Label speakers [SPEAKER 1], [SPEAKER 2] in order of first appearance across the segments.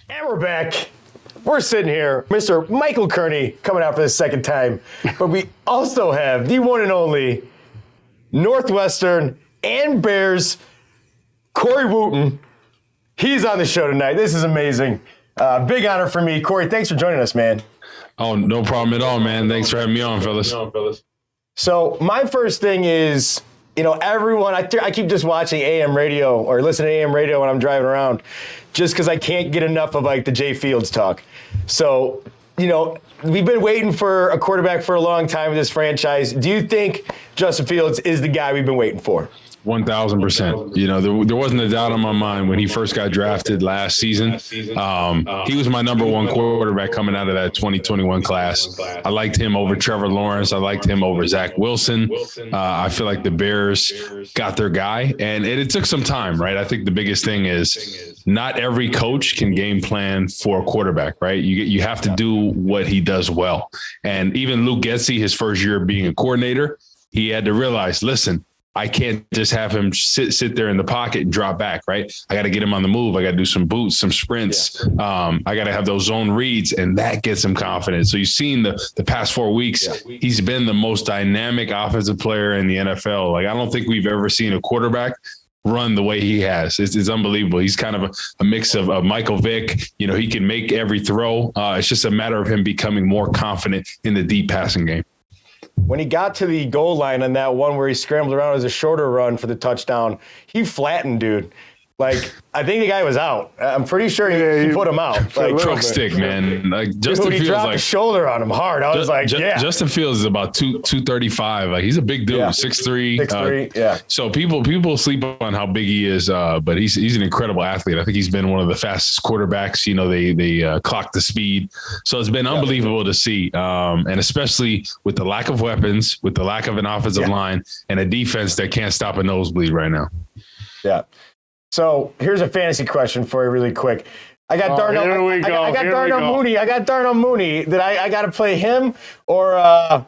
[SPEAKER 1] And we're back. We're sitting here, Mr. Michael Kearney coming out for the second time. But we also have the one and only Northwestern and Bears, Corey Wootton. He's on the show tonight. This is amazing. Big honor for me. Corey, thanks for joining us, man.
[SPEAKER 2] Oh, no problem at all, man. Thanks for having me on, fellas.
[SPEAKER 1] So my first thing is, everyone, I keep just watching AM radio or listening to AM radio when I'm driving around just because I can't get enough of the Jay Fields talk. So, we've been waiting for a quarterback for a long time in this franchise. Do you think Justin Fields is the guy we've been waiting for?
[SPEAKER 2] 1,000%. There wasn't a doubt on my mind when he first got drafted last season. He was my number one quarterback coming out of that 2021 class. I liked him over Trevor Lawrence. I liked him over Zach Wilson. I feel like the Bears got their guy, and it took some time, right? I think the biggest thing is not every coach can game plan for a quarterback, right? You have to do what he does well. And even Luke Getsy, his first year being a coordinator, he had to realize, listen, I can't just have him sit there in the pocket and drop back, right? I got to get him on the move. I got to do some boots, some sprints. I got to have those zone reads, and that gets him confident. So you've seen the past 4 weeks, he's been the most dynamic offensive player in the NFL. I don't think we've ever seen a quarterback run the way he has. It's unbelievable. He's kind of a mix of Michael Vick. He can make every throw. It's just a matter of him becoming more confident in the deep passing game.
[SPEAKER 1] When he got to the goal line on that one where he scrambled around as a shorter run for the touchdown, he flattened, dude. I think the guy was out. I'm pretty sure he put him out.
[SPEAKER 2] Truck stick, man.
[SPEAKER 1] Justin Fields dropped the shoulder on him hard. I was
[SPEAKER 2] Justin Fields is about 235. He's a big dude, 6'3".
[SPEAKER 1] 6'3", yeah.
[SPEAKER 2] So people sleep on how big he is, but he's an incredible athlete. I think he's been one of the fastest quarterbacks. They clock the speed. So it's been unbelievable to see, and especially with the lack of weapons, with the lack of an offensive line, and a defense that can't stop a nosebleed right now.
[SPEAKER 1] Yeah. So here's a fantasy question for you really quick. I got Darnell Mooney. I got Darnell Mooney. Did I got to play him or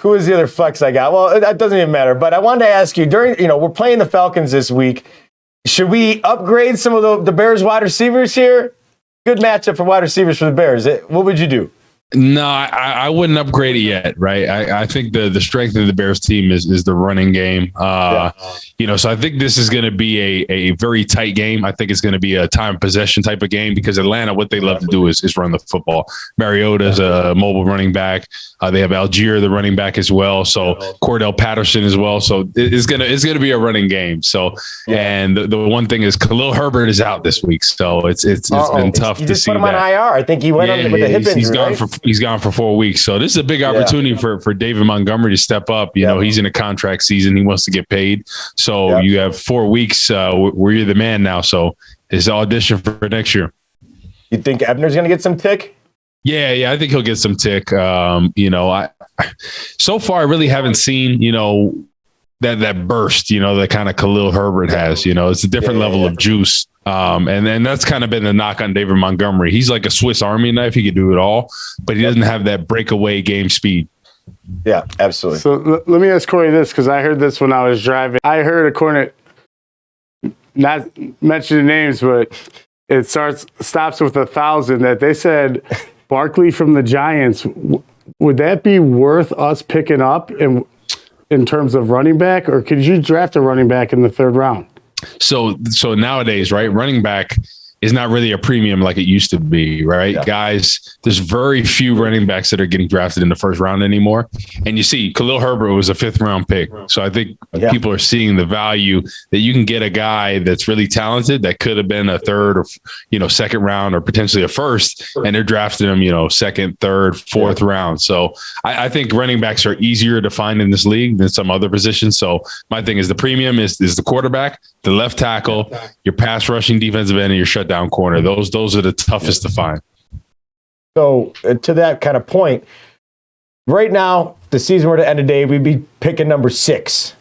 [SPEAKER 1] who is the other flex I got? Well, that doesn't even matter. But I wanted to ask you, we're playing the Falcons this week. Should we upgrade some of the Bears wide receivers here? Good matchup for wide receivers for the Bears. What would you do?
[SPEAKER 2] No, I wouldn't upgrade it yet, right? I think the strength of the Bears team is the running game. So I think this is going to be a very tight game. I think it's going to be a time possession type of game because Atlanta, what they love to do is run the football. Mariota's a mobile running back. They have Algier, the running back as well. So Cordell Patterson as well. So it's gonna be a running game. So and the one thing is Khalil Herbert is out this week, so it's been tough to see.
[SPEAKER 1] You just put him on IR. I think he went on with a hip injury.
[SPEAKER 2] He's gone for 4 weeks. So this is a big opportunity for David Montgomery to step up. He's in a contract season. He wants to get paid. So you have 4 weeks where you're the man now. So it's audition for next year.
[SPEAKER 1] You think Ebner's going to get some tick?
[SPEAKER 2] Yeah, I think he'll get some tick. I so far I really haven't seen, that burst, that kind of Khalil Herbert has. It's a different level of juice. And then that's kind of been the knock on David Montgomery. He's like a Swiss Army knife. He can do it all, but he doesn't have that breakaway game speed.
[SPEAKER 1] Yeah, absolutely.
[SPEAKER 3] So let me ask Corey this, because I heard this when I was driving. I heard, according to, not mentioning names, but it stops with 1,000, that they said Barkley from the Giants. Would that be worth us picking up in terms of running back, or could you draft a running back in the third round?
[SPEAKER 2] So nowadays, right, running back is not really a premium like it used to be, right? Yeah. Guys, there's very few running backs that are getting drafted in the first round anymore. And you see, Khalil Herbert was a 5th round pick. So I think people are seeing the value that you can get a guy that's really talented that could have been a 3rd or, 2nd round or potentially a 1st, and they're drafting him, 2nd, 3rd, 4th round. So I think running backs are easier to find in this league than some other positions. So my thing is the premium is the quarterback, the left tackle, your pass rushing defensive end, and your shutdown corner. Those are the toughest to find.
[SPEAKER 1] So to that kind of point, right now, if the season were to end today, we'd be picking number 6.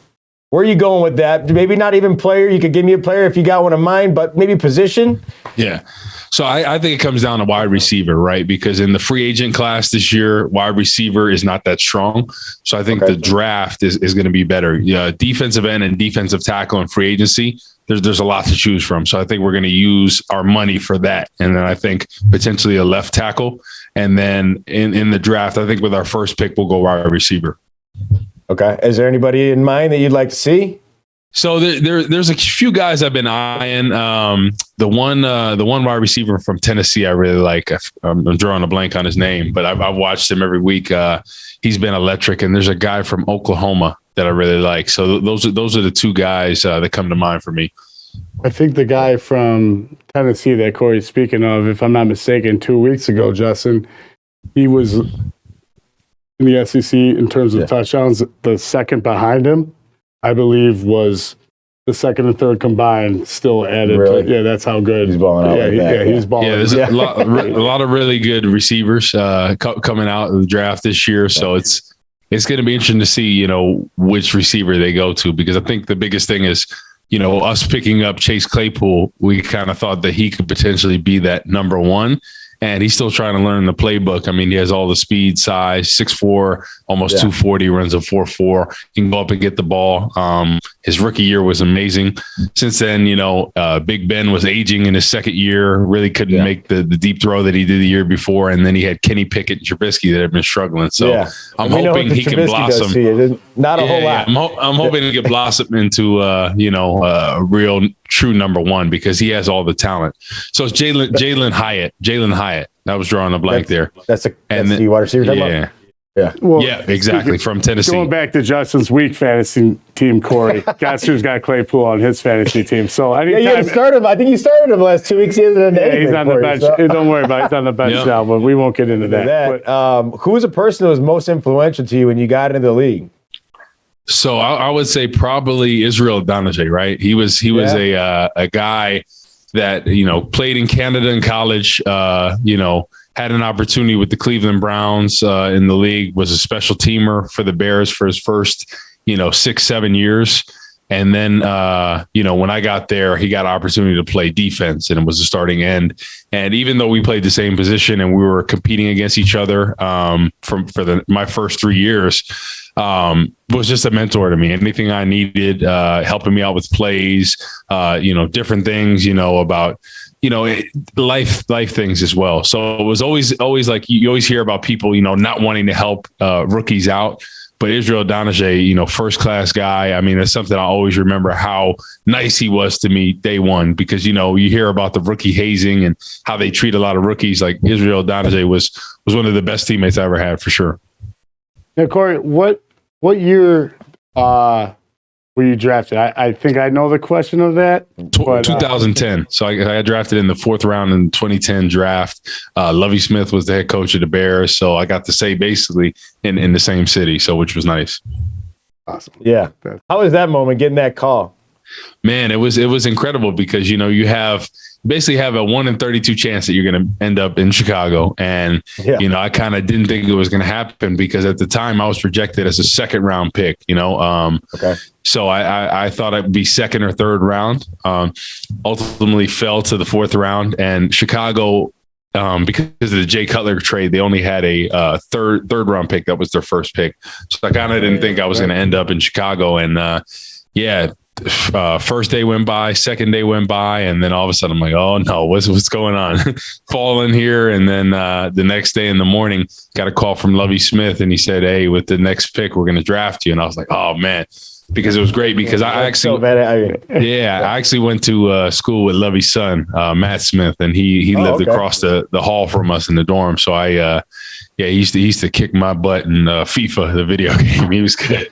[SPEAKER 1] Where are you going with that? Maybe not even player. You could give me a player if you got one in mind, but maybe position.
[SPEAKER 2] Yeah. So I think it comes down to wide receiver, right? Because in the free agent class this year, wide receiver is not that strong. So I think the draft is going to be better. Defensive end and defensive tackle and free agency, there's a lot to choose from. So I think we're going to use our money for that. And then I think potentially a left tackle. And then in the draft, I think with our first pick, we'll go wide receiver.
[SPEAKER 1] Okay. Is there anybody in mind that you'd like to see?
[SPEAKER 2] So there's a few guys I've been eyeing. The one wide receiver from Tennessee I really like. I'm drawing a blank on his name, but I've watched him every week. He's been electric. And there's a guy from Oklahoma that I really like. So those are the two guys that come to mind for me.
[SPEAKER 3] I think the guy from Tennessee that Corey's speaking of, if I'm not mistaken, 2 weeks ago, Justin, he was in the SEC in terms of touchdowns. The second behind him, I believe, was the second and third combined still added.
[SPEAKER 1] Really?
[SPEAKER 3] That's how good
[SPEAKER 1] he's balling out.
[SPEAKER 3] He's balling.
[SPEAKER 2] Yeah, there's a lot of really good receivers coming out of the draft this year. So it's going to be interesting to see, which receiver they go to, because I think the biggest thing is, us picking up Chase Claypool. We kind of thought that he could potentially be that number one. And he's still trying to learn the playbook. I mean, he has all the speed, size, 6'4", almost 240, runs a 4.4. He can go up and get the ball. His rookie year was amazing. Since then, Big Ben was aging in his second year, really couldn't make the deep throw that he did the year before. And then he had Kenny Pickett and Trubisky that have been struggling. So I'm hoping he can blossom.
[SPEAKER 1] Not a whole lot.
[SPEAKER 2] I'm hoping he can blossom into, a real true number one, because he has all the talent. So it's Jalen Hyatt. I was drawing a blank there.
[SPEAKER 1] That's the wide receiver.
[SPEAKER 2] Yeah. Well, exactly. From Tennessee.
[SPEAKER 3] Going back to Justin's weak fantasy team, Corey. Guess who's got Claypool on his fantasy team? So anytime,
[SPEAKER 1] you started him. I think you started him last 2 weeks. He hasn't done anything.
[SPEAKER 3] He's on the bench. So. Don't worry about it. He's on the bench now, but we won't get into that.
[SPEAKER 1] Who was a person that was most influential to you when you got into the league?
[SPEAKER 2] So I would say probably Israel Donahue, right? He was a guy that, played in Canada in college, had an opportunity with the Cleveland Browns in the league, was a special teamer for the Bears for his first, 6-7 years. And then, when I got there, he got an opportunity to play defense, and it was a starting end. And even though we played the same position and we were competing against each other my first 3 years, was just a mentor to me. Anything I needed, helping me out with plays, different things, about, life things as well. So it was always like, you always hear about people, not wanting to help rookies out. But Israel Donahue, first class guy. I mean, that's something I always remember, how nice he was to me day one, because, you hear about the rookie hazing and how they treat a lot of rookies. Like Israel Donahue was one of the best teammates I ever had, for sure.
[SPEAKER 3] Now, Corey, what year were you drafted? I think I know the question of that.
[SPEAKER 2] 2010. So I got drafted in the 4th round in the 2010 draft. Lovie Smith was the head coach of the Bears, so I got to say basically in the same city, so which was nice.
[SPEAKER 3] Awesome.
[SPEAKER 1] Yeah. How was that moment, getting that call?
[SPEAKER 2] Man, it was incredible, because you basically have a 1 in 32 chance that you're going to end up in Chicago. And, I kind of didn't think it was going to happen, because at the time I was projected as a 2nd round pick,
[SPEAKER 1] Okay.
[SPEAKER 2] So I thought I'd be 2nd or 3rd round, ultimately fell to the 4th round, and Chicago, because of the Jay Cutler trade, they only had a third round pick. That was their first pick. So I kind of didn't think I was going to end up in Chicago. And first day went by, second day went by, and then all of a sudden I'm like, oh no, what's going on? Fall in here. And then the next day in the morning, got a call from Lovie Smith, and he said, hey, with the next pick, we're going to draft you. And I was like, oh man, because it was great, because I actually went to school with Lovie's son, Matt Smith, and he lived across the hall from us in the dorm. So he used to kick my butt in FIFA, the video game. He was good.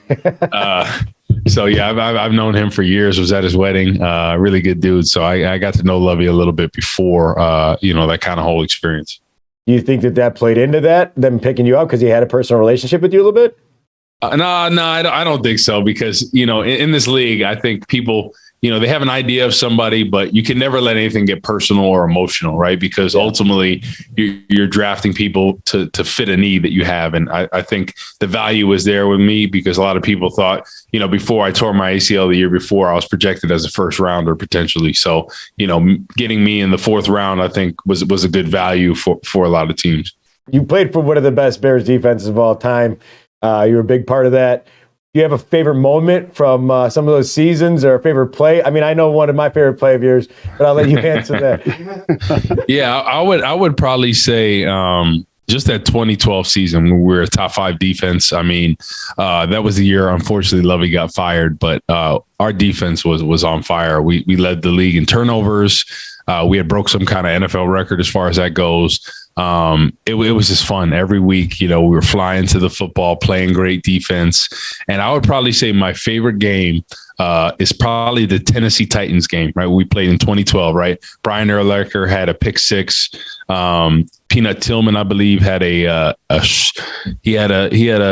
[SPEAKER 2] So I've known him for years. Was at his wedding. Really good dude. So I got to know Lovie a little bit before, that kind of whole experience.
[SPEAKER 1] Do you think that played into them picking you up because he had a personal relationship with you a little bit?
[SPEAKER 2] No, I don't think so, because, in this league, I think people, they have an idea of somebody, but you can never let anything get personal or emotional, right? Because ultimately you're drafting people to fit a need that you have. And I think the value was there with me, because a lot of people thought, before I tore my ACL the year before, I was projected as a 1st rounder potentially. So, getting me in the 4th round, I think was a good value for a lot of teams.
[SPEAKER 1] You played for one of the best Bears defenses of all time. You were a big part of that. Do you have a favorite moment from some of those seasons or a favorite play? I mean, I know one of my favorite play of yours, but I'll let you answer that.
[SPEAKER 2] Yeah, I would probably say just that 2012 season when we were a top 5 defense. I mean, that was the year, unfortunately, Lovey got fired, but our defense was on fire. We led the league in turnovers. We had broke some kind of NFL record as far as that goes. It was just fun every week. We were flying to the football, playing great defense. And I would probably say my favorite game is probably the Tennessee Titans game, right? We played in 2012, right? Brian Urlacher had a pick 6. Peanut Tillman, I believe, had a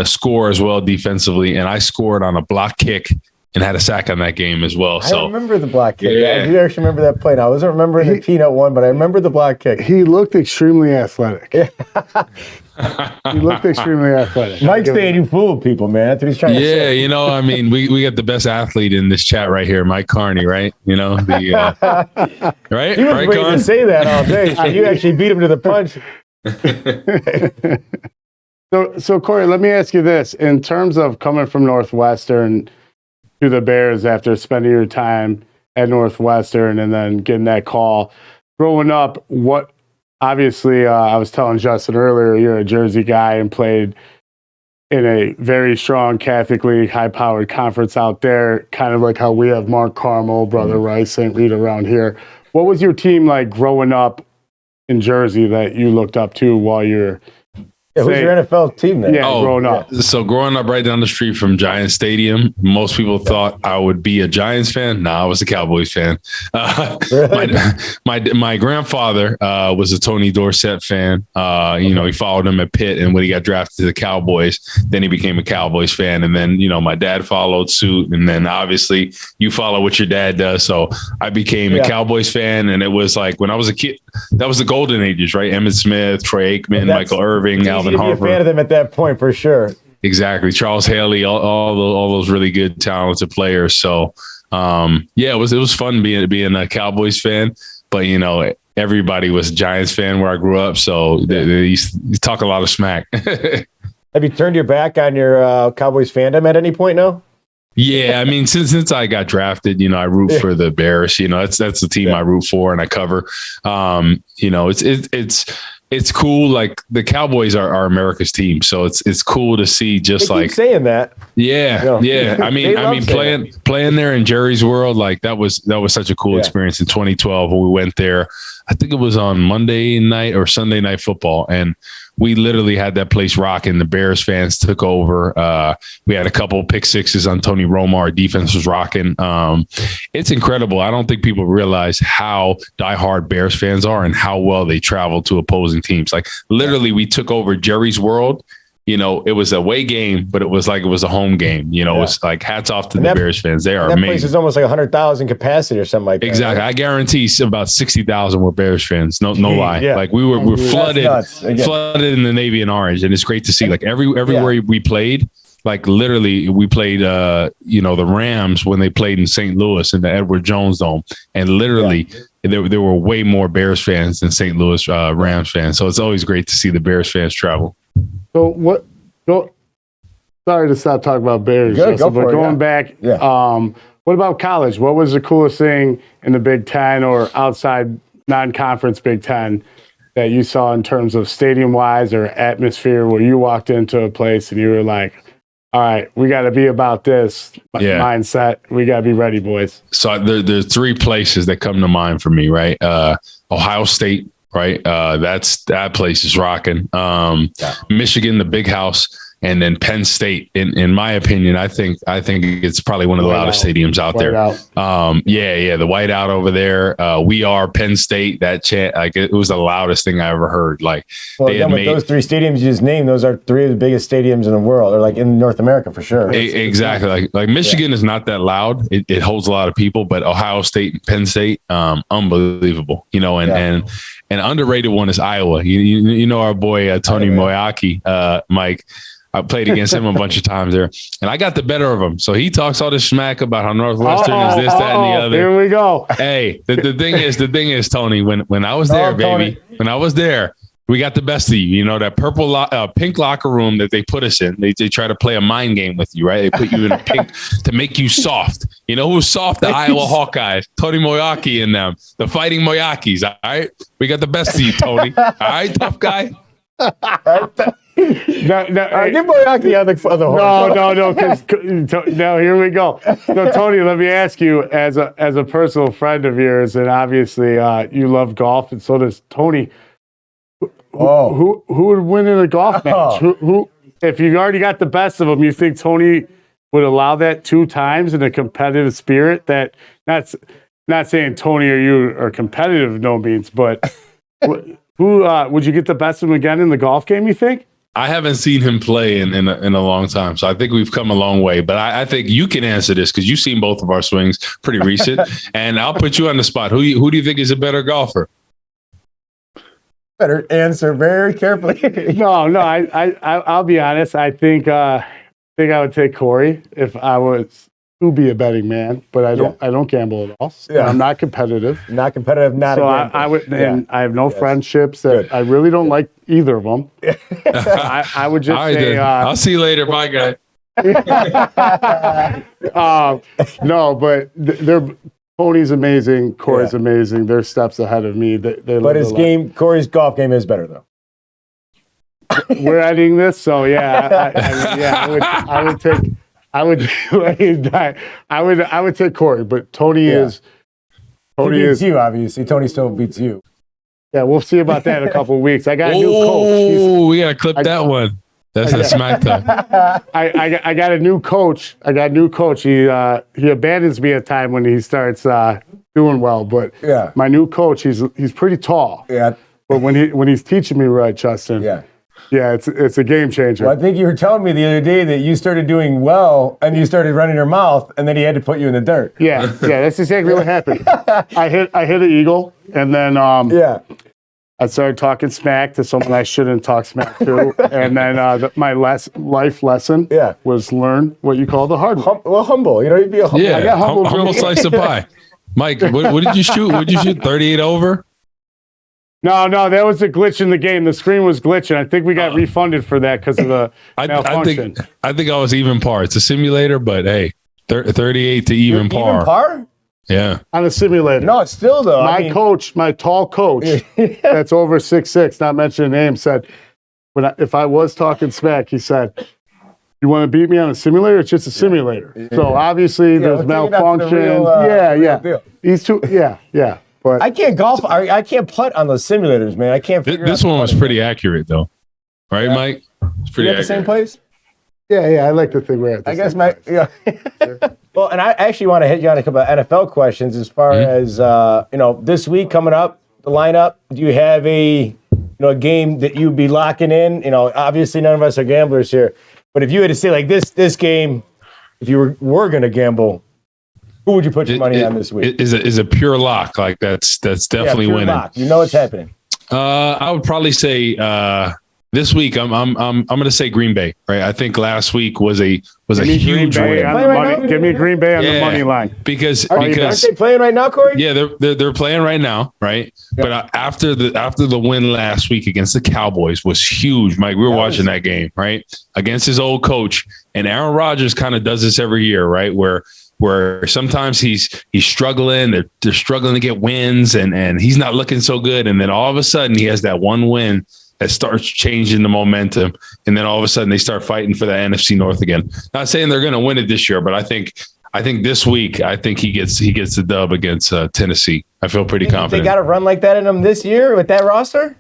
[SPEAKER 2] score as well defensively, and I scored on a block kick and had a sack on that game as well.
[SPEAKER 1] I remember the block kick. Yeah. I do actually remember that play. Now, I wasn't remembering the Peanut one, but I remember the block kick.
[SPEAKER 3] He looked extremely athletic. He looked extremely athletic.
[SPEAKER 1] Mike's saying you fooled people, man. That's what he's trying to say.
[SPEAKER 2] Yeah, I mean, we got the best athlete in this chat right here, Mike Kearney, right? Right?
[SPEAKER 1] He was
[SPEAKER 2] right,
[SPEAKER 1] waiting to say that all day. So you actually beat him to the punch.
[SPEAKER 3] So Corey, let me ask you this. In terms of coming from Northwestern to the Bears after spending your time at Northwestern and then getting that call, growing up, obviously, I was telling Justin earlier, you're a Jersey guy and played in a very strong Catholic League, high-powered conference out there, kind of like how we have Mark Carmel, Brother Rice, St. Rita around here. What was your team like growing up in Jersey that you looked up to while you're
[SPEAKER 1] who's your NFL team then?
[SPEAKER 3] Yeah, growing up.
[SPEAKER 2] So growing up right down the street from Giants Stadium, most people thought I would be a Giants fan. No, I was a Cowboys fan. My grandfather was a Tony Dorsett fan. He followed him at Pitt, and when he got drafted to the Cowboys, then he became a Cowboys fan. And then, my dad followed suit. And then obviously you follow what your dad does. So I became a Cowboys fan. And it was like when I was a kid, that was the golden ages, right? Emmitt Smith, Troy Aikman, Michael Irving, Alvin Harper.
[SPEAKER 1] Be a fan of them at that point for sure.
[SPEAKER 2] Exactly, Charles Haley, all those really good, talented players. So, it was fun being a Cowboys fan. But everybody was a Giants fan where I grew up, so they used to talk a lot of smack.
[SPEAKER 1] Have you turned your back on your Cowboys fandom at any point now?
[SPEAKER 2] Yeah, I mean, since I got drafted, I root for the Bears. That's the team I root for and I cover. It's cool. Like the Cowboys are America's team, so it's cool to see. Just
[SPEAKER 1] they
[SPEAKER 2] like
[SPEAKER 1] keep saying that.
[SPEAKER 2] Yeah. I mean, playing there in Jerry's world, like that was such a cool experience in 2012 when we went there. I think it was on Monday night or Sunday Night Football, and we literally had that place rocking. The Bears fans took over. We had a couple pick sixes on Tony Romo. Our defense was rocking. It's incredible. I don't think people realize how diehard Bears fans are and how well they travel to opposing teams. Like literally, we took over Jerry's world. It was a away game, but it was like it was a home game. It was like hats off to the Bears fans. They are amazing. That place
[SPEAKER 1] is almost like 100,000 capacity or something like that.
[SPEAKER 2] Exactly. I guarantee about 60,000 were Bears fans. No lie. Yeah. Like we were flooded in the navy and orange, and it's great to see. Like everywhere we played. Like literally, we played, the Rams when they played in St. Louis in the Edward Jones Dome, and literally there were way more Bears fans than St. Louis Rams fans. So it's always great to see the Bears fans travel.
[SPEAKER 3] So sorry to stop talking about Bears, Justin, but going back, what about college? What was the coolest thing in the Big Ten or outside non-conference Big Ten that you saw in terms of stadium-wise or atmosphere where you walked into a place and you were like, all right, we got to be about this mindset. We got to be ready, boys.
[SPEAKER 2] So there's 3 places that come to mind for me, right? Ohio State, right? That place is rocking. Michigan, the Big House, and then Penn State. In my opinion, I think it's probably one of the loudest stadiums out there. The whiteout over there. We are Penn State. That chant, like it was the loudest thing I ever heard. Like
[SPEAKER 1] those 3 stadiums you just named, those are 3 of the biggest stadiums in the world, or like in North America for sure.
[SPEAKER 2] Exactly. Like Michigan is not that loud. It holds a lot of people, but Ohio State and Penn State, unbelievable. And underrated one is Iowa. Our boy Tony Moyaki, Mike. I played against him a bunch of times there, and I got the better of him. So he talks all this smack about how Northwestern is this, that, and the other.
[SPEAKER 3] Here we go.
[SPEAKER 2] Hey, the thing is, Tony, when I was there, baby, when I was there, We got the best of you. You know, that pink locker room that they put us in. They try to play a mind game with you, right? They put you in a pink to make you soft. You know who's soft? The Iowa Hawkeyes. Tony Moyaki and them. The Fighting Moyakis, all right? We got the best of you, Tony. All right, tough guy?
[SPEAKER 3] No,
[SPEAKER 1] Give Moyaki on the horn.
[SPEAKER 3] No. Now here we go. No, Tony, let me ask you, as a personal friend of yours, and obviously you love golf, and so does Tony. Who would win in a golf match? Who, if you already got the best of them, you think Tony would allow that 2 times in a competitive spirit? That not saying Tony or you are competitive, no means, but who would you get the best of him again in the golf game, you think?
[SPEAKER 2] I haven't seen him play in a long time, so I think we've come a long way. But I think you can answer this because you've seen both of our swings pretty recent, and I'll put you on the spot. Who do you think is a better golfer?
[SPEAKER 1] Better answer very carefully.
[SPEAKER 3] No, I'll be honest. I think I would take Corey if I was to be a betting man, but I don't gamble at all. Yeah. I'm not competitive.
[SPEAKER 1] Not competitive, not so a gambler.
[SPEAKER 3] I would, and I have no friendships that I really don't like either of them. I would just say,
[SPEAKER 2] I'll see you later. Bye, guy.
[SPEAKER 3] No, but Tony's amazing. Corey's amazing. They're steps ahead of me.
[SPEAKER 1] But Corey's golf game is better though.
[SPEAKER 3] We're editing this, so I would take Corey, but Tony is.
[SPEAKER 1] He beats you, obviously. Tony still beats you.
[SPEAKER 3] Yeah, we'll see about that in a couple of weeks. I got a new coach.
[SPEAKER 2] Oh, we gotta clip that one. That's a smack talk.
[SPEAKER 3] I got a new coach. He abandons me at time when he starts doing well. But my new coach, he's pretty tall. Yeah. But when he's teaching me right, Justin. Yeah, it's a game changer.
[SPEAKER 1] Well, I think you were telling me the other day that you started doing well and you started running your mouth, and then he had to put you in the dirt.
[SPEAKER 3] Yeah, that's exactly what happened. I hit an eagle, and then I started talking smack to someone I shouldn't talk smack to, and then my life lesson was learn what you call the hard way.
[SPEAKER 1] Humble. You know, you'd be a humble.
[SPEAKER 2] Yeah, I got humble slice of pie. Mike, what did you shoot? What did you shoot? 38 over?
[SPEAKER 3] No, that was a glitch in the game. The screen was glitching. I think we got refunded for that because of the malfunction.
[SPEAKER 2] I think I was even par. It's a simulator, but hey, 38 to even par.
[SPEAKER 1] Even par?
[SPEAKER 2] Yeah.
[SPEAKER 3] On a simulator.
[SPEAKER 1] No, it's still though.
[SPEAKER 3] My tall coach, that's over 6'6", not mentioning names, said, if I was talking smack, he said, you want to beat me on a simulator? It's just a simulator. So obviously there's malfunction. These two, But
[SPEAKER 1] I can't golf. I can't putt on those simulators, man. I can't figure
[SPEAKER 2] this one was pretty accurate, though. Right, Mike? It's pretty accurate.
[SPEAKER 1] The same place?
[SPEAKER 3] Yeah. I like to think we're at the same
[SPEAKER 1] place. Well, and I actually want to hit you on a couple of NFL questions as far as, this week coming up, the lineup. Do you have a game that you'd be locking in? Obviously none of us are gamblers here. But if you had to say, like, this game, if you were going to gamble, who would you put your money on this week?
[SPEAKER 2] Is a pure lock. Like that's definitely winning.
[SPEAKER 1] Lock. You know it's happening.
[SPEAKER 2] I would probably say this week I'm going to say Green Bay. Right. I think last week was a huge win.
[SPEAKER 3] Give me Green Bay on the money line.
[SPEAKER 2] Because
[SPEAKER 1] aren't they playing right now, Corey?
[SPEAKER 2] Yeah, they're playing right now, right? Yeah. But after the win last week against the Cowboys was huge, Mike. We were watching that game, right? Against his old coach, and Aaron Rodgers kind of does this every year, right? Where sometimes he's struggling, they're struggling to get wins, and he's not looking so good, and then all of a sudden he has that one win that starts changing the momentum, and then all of a sudden they start fighting for the NFC North again. Not saying they're going to win it this year, but I think this week he gets the dub against Tennessee. I feel pretty confident.
[SPEAKER 1] They got to run like that in them this year with that roster?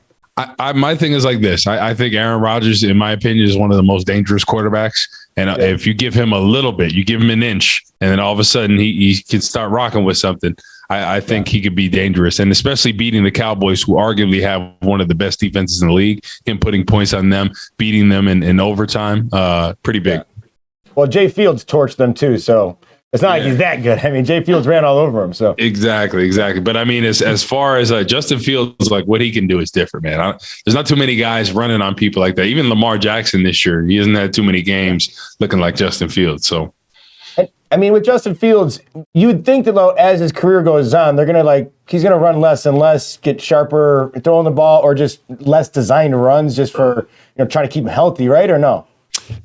[SPEAKER 2] My thing is like this. I think Aaron Rodgers, in my opinion, is one of the most dangerous quarterbacks. And if you give him a little bit, you give him an inch, and then all of a sudden he can start rocking with something. I think he could be dangerous, and especially beating the Cowboys, who arguably have one of the best defenses in the league, him putting points on them, beating them in overtime, pretty big.
[SPEAKER 1] Yeah. Well, Jay Fields torched them too, so it's not like he's that good. I mean, Jay Fields ran all over him. So
[SPEAKER 2] exactly. But I mean, as far as Justin Fields, like what he can do is different, man. There's not too many guys running on people like that. Even Lamar Jackson this year, he hasn't had too many games looking like Justin Fields. So,
[SPEAKER 1] I mean, with Justin Fields, you would think that as his career goes on, they're gonna he's gonna run less and less, get sharper, throwing the ball, or just less designed runs, just for trying to keep him healthy, right? Or no?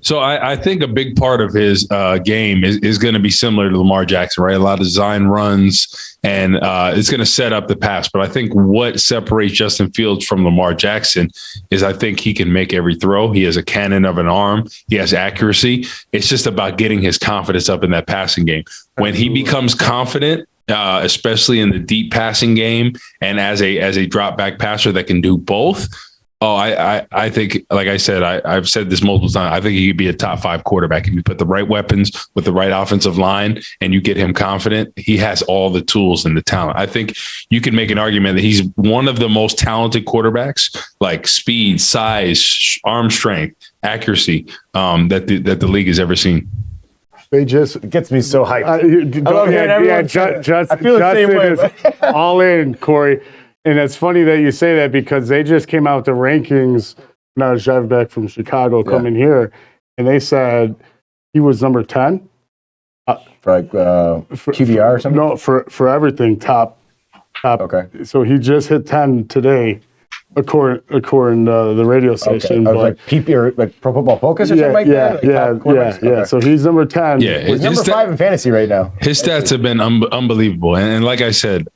[SPEAKER 2] So I think a big part of his game is going to be similar to Lamar Jackson, right? A lot of design runs, and it's going to set up the pass. But I think what separates Justin Fields from Lamar Jackson is I think he can make every throw. He has a cannon of an arm. He has accuracy. It's just about getting his confidence up in that passing game. When he becomes confident, especially in the deep passing game, and as a drop back passer that can do both. Oh, I think, like I said, I've said this multiple times. I think he could be a top 5 quarterback if you put the right weapons with the right offensive line and you get him confident. He has all the tools and the talent. I think you can make an argument that he's one of the most talented quarterbacks, like speed, size, arm strength, accuracy, that the league has ever seen.
[SPEAKER 1] It gets me so hyped. I love hearing everyone.
[SPEAKER 3] I feel the same way. All in, Corey. And it's funny that you say that because they just came out with the rankings when I was driving back from Chicago coming here, and they said he was number 10.
[SPEAKER 1] For QBR or something?
[SPEAKER 3] No, for everything, top.
[SPEAKER 1] Okay.
[SPEAKER 3] So he just hit 10 today, according to the radio station.
[SPEAKER 1] Okay. Like PP or Pro Football Focus or something like that?
[SPEAKER 3] Yeah. So he's number 10.
[SPEAKER 2] Yeah,
[SPEAKER 1] he's number 5 in fantasy right now.
[SPEAKER 2] His stats have been unbelievable. And like I said,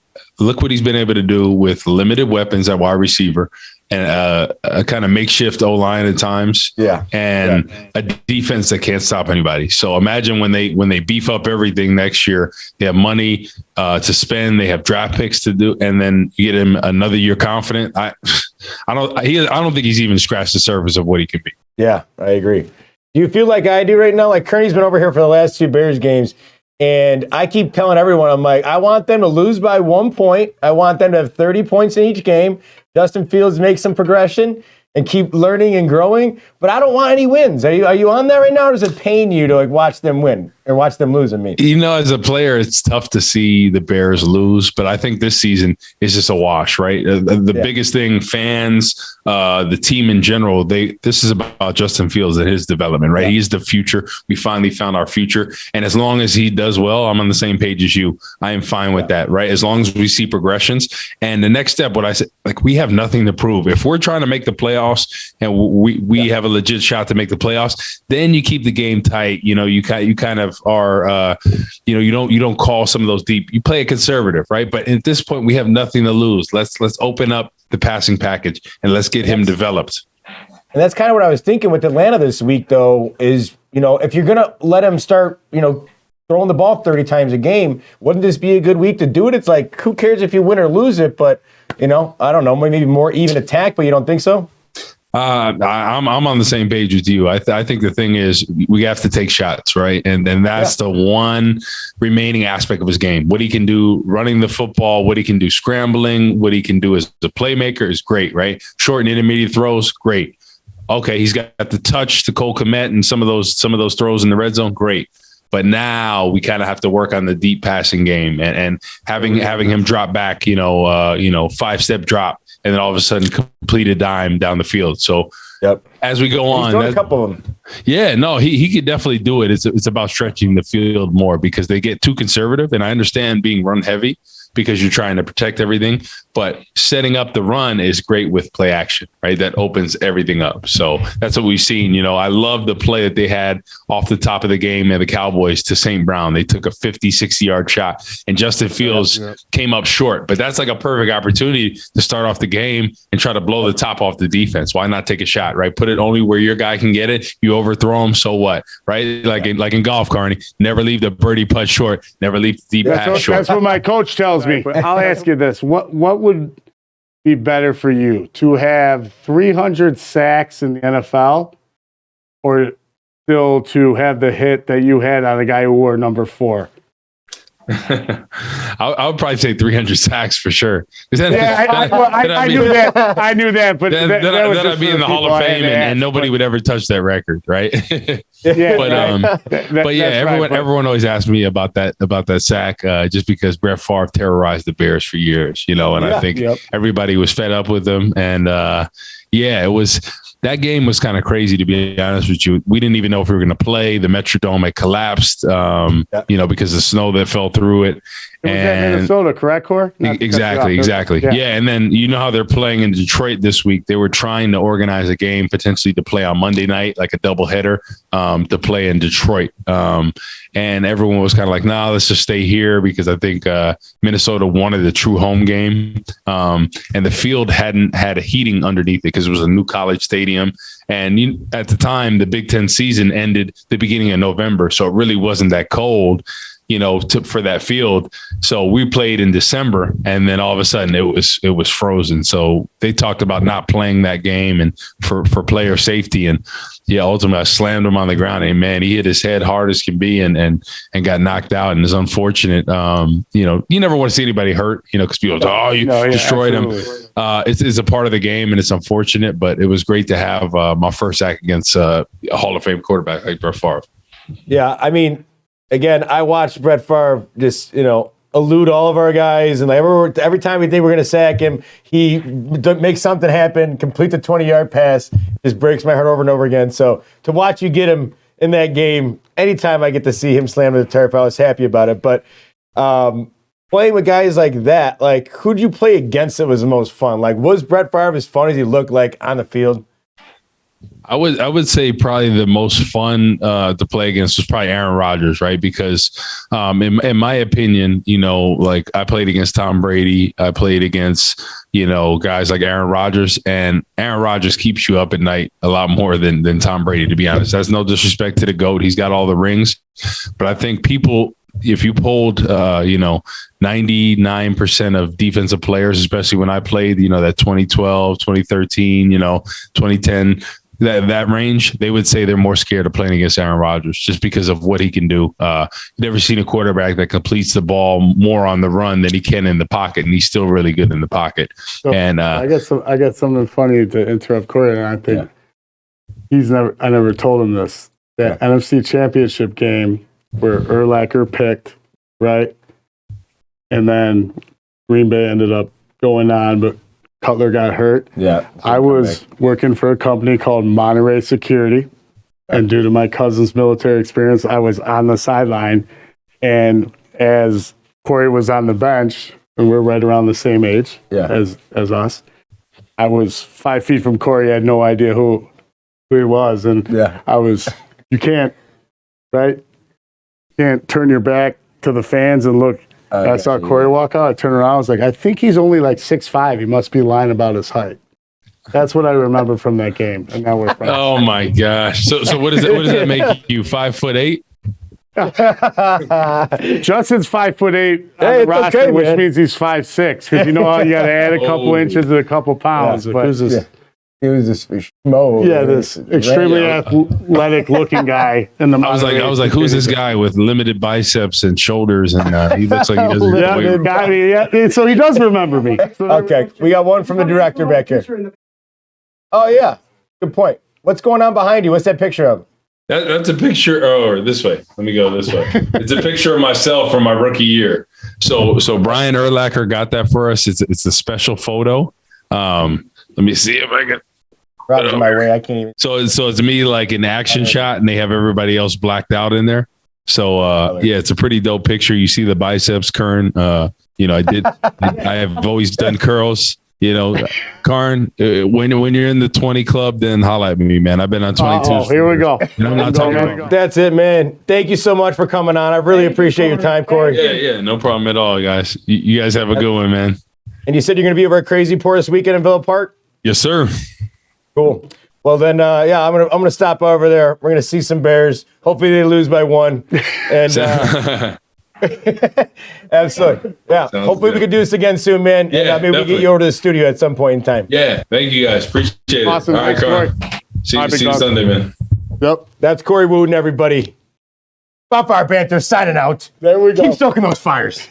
[SPEAKER 2] look what he's been able to do with limited weapons at wide receiver and a kind of makeshift O-line at times.
[SPEAKER 1] Yeah.
[SPEAKER 2] And a defense that can't stop anybody. So imagine when they beef up everything next year, they have money to spend, they have draft picks to do, and then you get him another year confident. I don't think he's even scratched the surface of what he could be.
[SPEAKER 1] Yeah, I agree. Do you feel like I do right now? Like Kearney's been over here for the last 2 Bears games. And I keep telling everyone, I'm like, I want them to lose by 1 point. I want them to have 30 points in each game. Justin Fields makes some progression and keep learning and growing. But I don't want any wins. Are you on that right now, or does it pain you to watch them win or watch them lose?
[SPEAKER 2] As a player, it's tough to see the Bears lose. But I think this season is just a wash, right? The biggest thing, fans, the team in general, this is about Justin Fields and his development, right? Yeah. He's the future. We finally found our future. And as long as he does well, I'm on the same page as you. I am fine with that, right? As long as we see progressions. And the next step, what I said, we have nothing to prove. If we're trying to make the playoffs and we have a legit shot to make the playoffs, then you keep the game tight. You kind of are, you don't call some of those deep. You play it conservative, right? But at this point, we have nothing to lose. Let's open up the passing package and let's get him developed.
[SPEAKER 1] And that's kind of what I was thinking with Atlanta this week, though, is, if you're going to let him start, throwing the ball 30 times a game, wouldn't this be a good week to do it? It's like, who cares if you win or lose it? But, I don't know, maybe more even attack, but you don't think so?
[SPEAKER 2] I'm on the same page with you. I think the thing is we have to take shots, right? And that's the one remaining aspect of his game. What he can do running the football, what he can do scrambling, what he can do as a playmaker is great, right? Short and intermediate throws, great. Okay, he's got the touch to Cole Kmet and some of those throws in the red zone, great. But now we kind of have to work on the deep passing game and having him drop back, 5-step drop, and then all of a sudden complete a dime down the field. So as we go on,
[SPEAKER 1] a couple of them.
[SPEAKER 2] Yeah, no, he could definitely do it. It's about stretching the field more because they get too conservative. And I understand being run heavy because you're trying to protect everything, but setting up the run is great with play action, right? That opens everything up. So that's what we've seen. I love the play that they had off the top of the game and the Cowboys to St. Brown. They took a 50, 60-yard shot and Justin Fields came up short, but that's like a perfect opportunity to start off the game and try to blow the top off the defense. Why not take a shot, right? Put it only where your guy can get it. You overthrow him, so what, right? Like in golf, Kearney, never leave the birdie putt short, never leave the deep pass short.
[SPEAKER 3] That's what my coach tells me. I'll ask you this. What would be better for you, to have 300 sacks in the NFL or still to have the hit that you had on a guy who wore number 4?
[SPEAKER 2] I would probably say 300 sacks for sure.
[SPEAKER 3] I knew that. But
[SPEAKER 2] then I'd be in the Hall of Fame, and nobody would ever touch that record, right? Everyone always asks me about that sack, just because Brett Favre terrorized the Bears for years, and I think everybody was fed up with him, and it was. that game was kind of crazy, to be honest with you. We didn't even know if we were going to play. The Metrodome had collapsed, because of snow that fell through it.
[SPEAKER 3] It was at Minnesota, correct, Corey?
[SPEAKER 2] Exactly. Yeah, and then you know how they're playing in Detroit this week. They were trying to organize a game potentially to play on Monday night, like a doubleheader, to play in Detroit. And everyone was kind of like, nah, let's just stay here because I think Minnesota wanted a true home game. And the field hadn't had a heating underneath it because it was a new college stadium. And at the time, the Big Ten season ended the beginning of November. So it really wasn't that cold, for that field. So we played in December, and then all of a sudden it was frozen. So they talked about not playing that game and for player safety. And ultimately I slammed him on the ground, and man, he hit his head hard as can be and got knocked out. And it's unfortunate. You never want to see anybody hurt, because people say, you destroyed him. It's a part of the game, and it's unfortunate, but it was great to have my first act against a Hall of Fame quarterback like Brett Favre.
[SPEAKER 1] Yeah. I mean, again, I watched Brett Favre just, elude all of our guys. And every time we think we're going to sack him, he makes something happen, complete the 20-yard pass, just breaks my heart over and over again. So to watch you get him in that game, anytime I get to see him slam to the turf, I was happy about it. But playing with guys like that, like, who'd you play against that was the most fun? Like, was Brett Favre as fun as he looked like on the field?
[SPEAKER 2] I would say probably the most fun to play against was probably Aaron Rodgers, right? Because in my opinion, like I played against Tom Brady, I played against guys like Aaron Rodgers, and Aaron Rodgers keeps you up at night a lot more than Tom Brady, to be honest. That's no disrespect to the GOAT; he's got all the rings, but I think people, if you polled 99% of defensive players, especially when I played, that 2012, 2013, 2010. That range, they would say they're more scared of playing against Aaron Rodgers just because of what he can do. Never seen a quarterback that completes the ball more on the run than he can in the pocket, and he's still really good in the pocket.
[SPEAKER 3] So
[SPEAKER 2] and
[SPEAKER 3] I got something funny to interrupt Corey, and I think I never told him this. That NFC Championship game where Urlacher picked, right? And then Green Bay ended up going on, but Cutler got hurt. Yeah. I was working for a company called Monterey Security, and due to my cousin's military experience, I was on the sideline. And as Corey was on the bench, and we're right around the same age as us, I was 5 feet from Corey. I had no idea who he was. And you can't turn your back to the fans and look. I saw Corey walk out. I turned around. I was like, I think he's only like 6'5". He must be lying about his height. That's what I remember from that game. And now we're friends.
[SPEAKER 2] Oh my gosh! So what does that make you? 5'8"?
[SPEAKER 3] Justin's 5'8" on the roster, which means he's 5'6". Because you know how you got to add a couple inches and a couple pounds.
[SPEAKER 1] He was this schmo.
[SPEAKER 3] Yeah, this extremely athletic looking guy. I
[SPEAKER 2] was like, who's this guy with limited biceps and shoulders? And he looks like he doesn't.
[SPEAKER 3] So he does remember me.
[SPEAKER 1] Okay, we got one from the director back here. Oh yeah, good point. What's going on behind you? What's that picture of?
[SPEAKER 2] That's a picture. Oh, this way. Let me go this way. It's a picture of myself from my rookie year. So Brian Urlacher got that for us. It's a special photo. Let me see if I can.
[SPEAKER 1] My way, I can't even.
[SPEAKER 2] So it's me like an action shot, and they have everybody else blacked out in there. So it's a pretty dope picture. You see the biceps, Kern. I have always done curls. Karn, when you're in the 20 club, then holla at me, man. I've been on 22.
[SPEAKER 3] Oh, here we go.
[SPEAKER 2] I'm not talking about.
[SPEAKER 1] That's it, man. Thank you so much for coming on. I really appreciate your time, Corey.
[SPEAKER 2] Yeah, no problem at all, guys. You guys have a good one, man.
[SPEAKER 1] And you said you're going to be over at Crazy Pour this weekend in Villa Park?
[SPEAKER 2] Yes, sir.
[SPEAKER 1] Cool. Well, then, I'm gonna stop over there. We're gonna see some Bears. Hopefully, they lose by 1. And absolutely, hopefully, we can do this again soon, man.
[SPEAKER 2] Yeah,
[SPEAKER 1] and maybe we get you over to the studio at some point in time.
[SPEAKER 2] Yeah, thank you guys. Appreciate it.
[SPEAKER 3] Awesome.
[SPEAKER 2] All right, Corey. See you Sunday, man.
[SPEAKER 3] Yep.
[SPEAKER 1] That's Corey Wootton, everybody. Bonfire Panthers signing out.
[SPEAKER 3] There we go.
[SPEAKER 1] Keep stoking those fires.